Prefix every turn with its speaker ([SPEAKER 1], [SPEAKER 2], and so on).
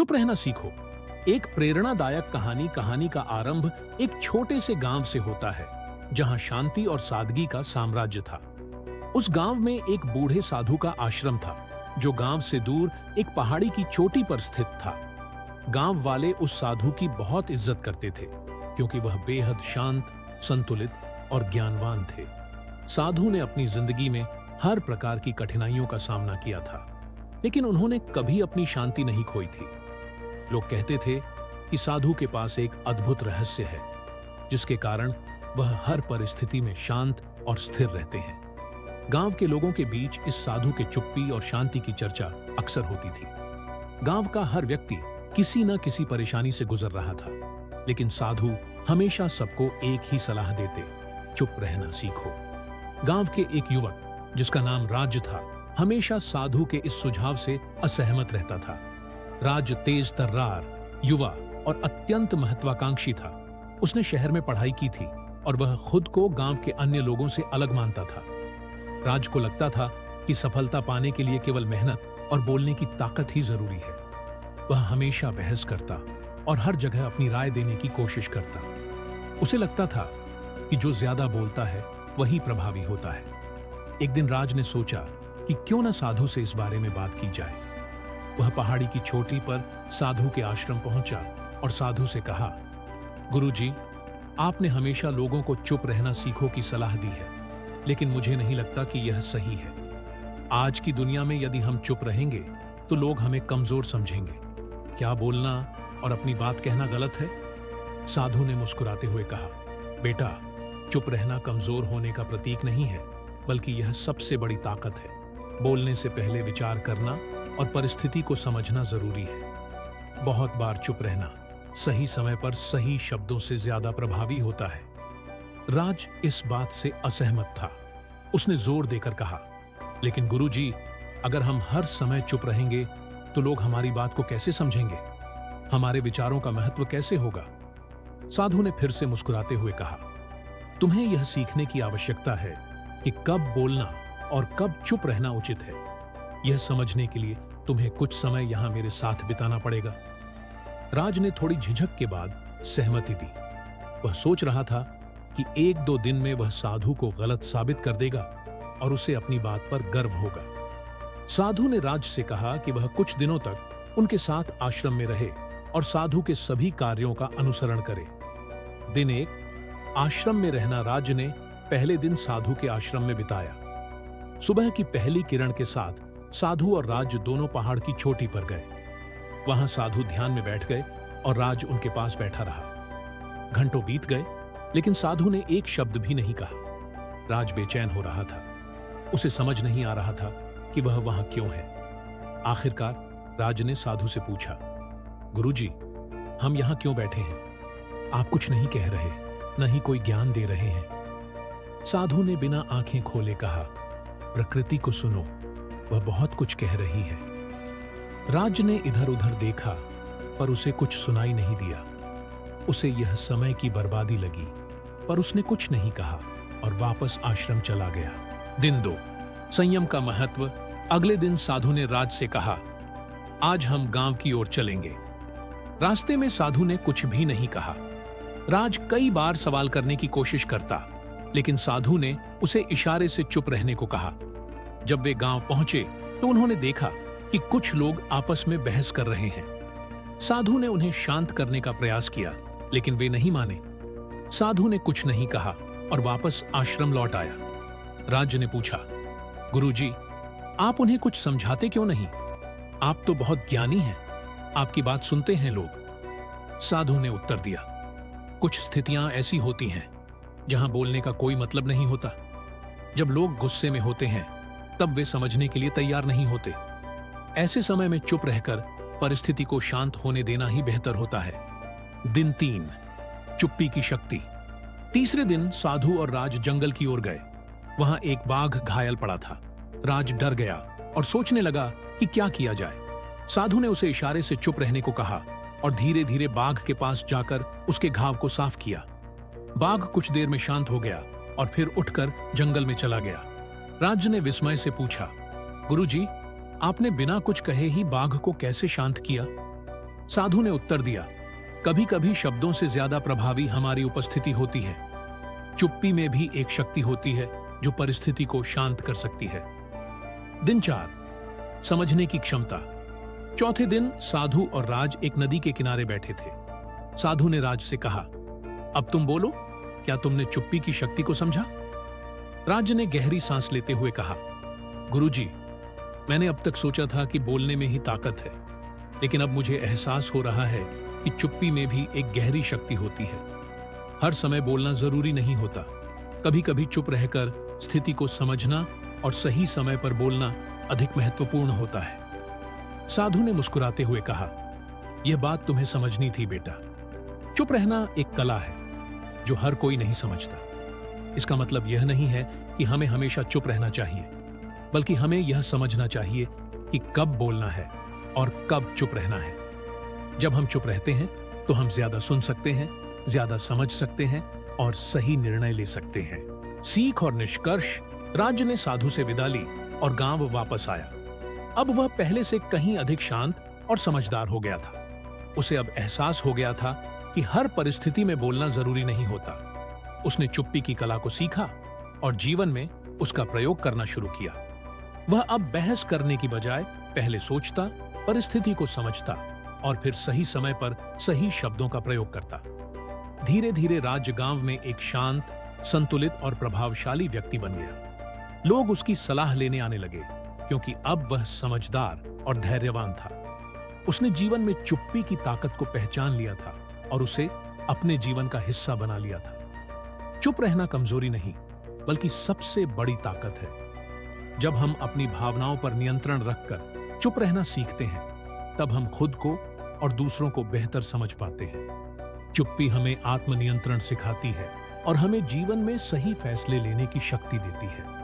[SPEAKER 1] चुप रहना सीखो। एक प्रेरणादायक कहानी का आरंभ एक छोटे से गांव से होता है, जहां शांति और सादगी का साम्राज्य था। उस गांव में एक बूढ़े साधु का आश्रम था, जो गांव से दूर एक पहाड़ी की चोटी पर स्थित था। गांव वाले उस साधु की बहुत इज्जत करते थे, क्योंकि वह बेहद शांत, संतुलित और ज्ञानवान थे। साधु ने अपनी जिंदगी में हर प्रकार की कठिनाइयों का सामना किया था, लेकिन उन्होंने कभी अपनी शांति नहीं खोई थी। लोग कहते थे कि साधु के पास एक अद्भुत रहस्य है, जिसके कारण वह हर परिस्थिति में शांत और स्थिर रहते हैं। गांव के लोगों के बीच इस साधु के चुप्पी और शांति की चर्चा अक्सर होती थी। गांव का हर व्यक्ति किसी न किसी परेशानी से गुजर रहा था, लेकिन साधु हमेशा सबको एक ही सलाह देते, चुप रहना सीखो। गांव के एक युवक, जिसका नाम राज था, हमेशा साधु के इस सुझाव से असहमत रहता था। राज तेज तर्रार, युवा और अत्यंत महत्वाकांक्षी था। उसने शहर में पढ़ाई की थी और वह खुद को गांव के अन्य लोगों से अलग मानता था। राज को लगता था कि सफलता पाने के लिए केवल मेहनत और बोलने की ताकत ही जरूरी है। वह हमेशा बहस करता और हर जगह अपनी राय देने की कोशिश करता। उसे लगता था कि जो ज्यादा बोलता है वही प्रभावी होता है। एक दिन राज ने सोचा कि क्यों न साधु से इस बारे में बात की जाए। वह पहाड़ी की चोटी पर साधु के आश्रम पहुंचा और साधु से कहा, गुरुजी, आपने हमेशा लोगों को चुप रहना सीखो की सलाह दी है, लेकिन मुझे नहीं लगता कि यह सही है। आज की दुनिया में यदि हम चुप रहेंगे तो लोग हमें कमजोर समझेंगे। क्या बोलना और अपनी बात कहना गलत है? साधु ने मुस्कुराते हुए कहा, बेटा, चुप रहना कमजोर होने का प्रतीक नहीं है, बल्कि यह सबसे बड़ी ताकत है। बोलने से पहले विचार करना और परिस्थिति को समझना जरूरी है। बहुत बार चुप रहना सही समय पर सही शब्दों से ज्यादा प्रभावी होता है। राज इस बात से असहमत था। उसने जोर देकर कहा, लेकिन गुरुजी, अगर हम हर समय चुप रहेंगे तो लोग हमारी बात को कैसे समझेंगे? हमारे विचारों का महत्व कैसे होगा? साधु ने फिर से मुस्कुराते हुए कहा, तुम्हें यह सीखने की आवश्यकता है कि कब बोलना और कब चुप रहना उचित है। यह समझने के लिए तुम्हें कुछ समय यहां मेरे साथ बिताना पड़ेगा। राज ने थोड़ी झिझक के बाद सहमति दी। वह सोच रहा था कि एक दो दिन में वह साधु को गलत साबित कर देगा और उसे अपनी बात पर गर्व होगा। साधु ने राज से कहा कि वह कुछ दिनों तक उनके साथ आश्रम में रहे और साधु के सभी कार्यों का अनुसरण करे। दिन एक, आश्रम में रहना राज ने पहले दिन साधु के आश्रम में बिताया। सुबह की पहली किरण के साथ साधु और राज दोनों पहाड़ की चोटी पर गए। वहां साधु ध्यान में बैठ गए और राज उनके पास बैठा रहा। घंटों बीत गए, लेकिन साधु ने एक शब्द भी नहीं कहा। राज बेचैन हो रहा था। उसे समझ नहीं आ रहा था कि वह वहां क्यों है। आखिरकार राज ने साधु से पूछा, गुरुजी, हम यहां क्यों बैठे हैं? आप कुछ नहीं कह रहे, न ही कोई ज्ञान दे रहे हैं। साधु ने बिना आंखें खोले कहा, प्रकृति को सुनो, वह बहुत कुछ कह रही है। राज ने इधर उधर देखा, पर उसे कुछ सुनाई नहीं दिया। उसे यह समय की बर्बादी लगी, पर उसने कुछ नहीं कहा और वापस आश्रम चला गया। दिन 2, संयम का महत्व। अगले दिन साधु ने राज से कहा, आज हम गांव की ओर चलेंगे। रास्ते में साधु ने कुछ भी नहीं कहा। राज कई बार सवाल करने की कोशिश करता, लेकिन साधु ने उसे इशारे से चुप रहने को कहा। जब वे गांव पहुंचे तो उन्होंने देखा कि कुछ लोग आपस में बहस कर रहे हैं। साधु ने उन्हें शांत करने का प्रयास किया, लेकिन वे नहीं माने। साधु ने कुछ नहीं कहा और वापस आश्रम लौट आया। राज ने पूछा, गुरुजी, आप उन्हें कुछ समझाते क्यों नहीं? आप तो बहुत ज्ञानी हैं, आपकी बात सुनते हैं लोग। साधु ने उत्तर दिया, कुछ स्थितियां ऐसी होती हैं जहां बोलने का कोई मतलब नहीं होता। जब लोग गुस्से में होते हैं तब वे समझने के लिए तैयार नहीं होते। ऐसे समय में चुप रहकर परिस्थिति को शांत होने देना ही बेहतर होता है। दिन 3, चुप्पी की शक्ति। तीसरे दिन साधु और राज जंगल की ओर गए। वहां एक बाघ घायल पड़ा था। राज डर गया और सोचने लगा कि क्या किया जाए। साधु ने उसे इशारे से चुप रहने को कहा और धीरे धीरे बाघ के पास जाकर उसके घाव को साफ किया। बाघ कुछ देर में शांत हो गया और फिर उठकर जंगल में चला गया। राज ने विस्मय से पूछा, गुरुजी, आपने बिना कुछ कहे ही बाघ को कैसे शांत किया? साधु ने उत्तर दिया, कभी कभी शब्दों से ज्यादा प्रभावी हमारी उपस्थिति होती है। चुप्पी में भी एक शक्ति होती है जो परिस्थिति को शांत कर सकती है। दिन 4, समझने की क्षमता। चौथे दिन साधु और राज एक नदी के किनारे बैठे थे। साधु ने राज से कहा, अब तुम बोलो, क्या तुमने चुप्पी की शक्ति को समझा? राज ने गहरी सांस लेते हुए कहा, गुरुजी, मैंने अब तक सोचा था कि बोलने में ही ताकत है, लेकिन अब मुझे एहसास हो रहा है कि चुप्पी में भी एक गहरी शक्ति होती है। हर समय बोलना जरूरी नहीं होता। कभी कभी चुप रहकर स्थिति को समझना और सही समय पर बोलना अधिक महत्वपूर्ण होता है। साधु ने मुस्कुराते हुए कहा, यह बात तुम्हें समझनी थी बेटा। चुप रहना एक कला है जो हर कोई नहीं समझता। इसका मतलब यह नहीं है कि हमें हमेशा चुप रहना चाहिए, बल्कि हमें यह समझना चाहिए कि कब बोलना है और कब चुप रहना है। जब हम चुप रहते हैं तो हम ज्यादा सुन सकते हैं, ज्यादा समझ सकते हैं और सही निर्णय ले सकते हैं। सीख और निष्कर्ष। राज ने साधु से विदा ली और गांव वापस आया। अब वह पहले से कहीं अधिक शांत और समझदार हो गया था। उसे अब एहसास हो गया था कि हर परिस्थिति में बोलना जरूरी नहीं होता। उसने चुप्पी की कला को सीखा और जीवन में उसका प्रयोग करना शुरू किया। वह अब बहस करने की बजाय पहले सोचता, परिस्थिति को समझता और फिर सही समय पर सही शब्दों का प्रयोग करता। धीरे धीरे राज गांव में एक शांत, संतुलित और प्रभावशाली व्यक्ति बन गया। लोग उसकी सलाह लेने आने लगे क्योंकि अब वह समझदार और धैर्यवान था। उसने जीवन में चुप्पी की ताकत को पहचान लिया था और उसे अपने जीवन का हिस्सा बना लिया था। चुप रहना कमजोरी नहीं, बल्कि सबसे बड़ी ताकत है। जब हम अपनी भावनाओं पर नियंत्रण रखकर चुप रहना सीखते हैं, तब हम खुद को और दूसरों को बेहतर समझ पाते हैं। चुप्पी हमें आत्मनियंत्रण सिखाती है और हमें जीवन में सही फैसले लेने की शक्ति देती है।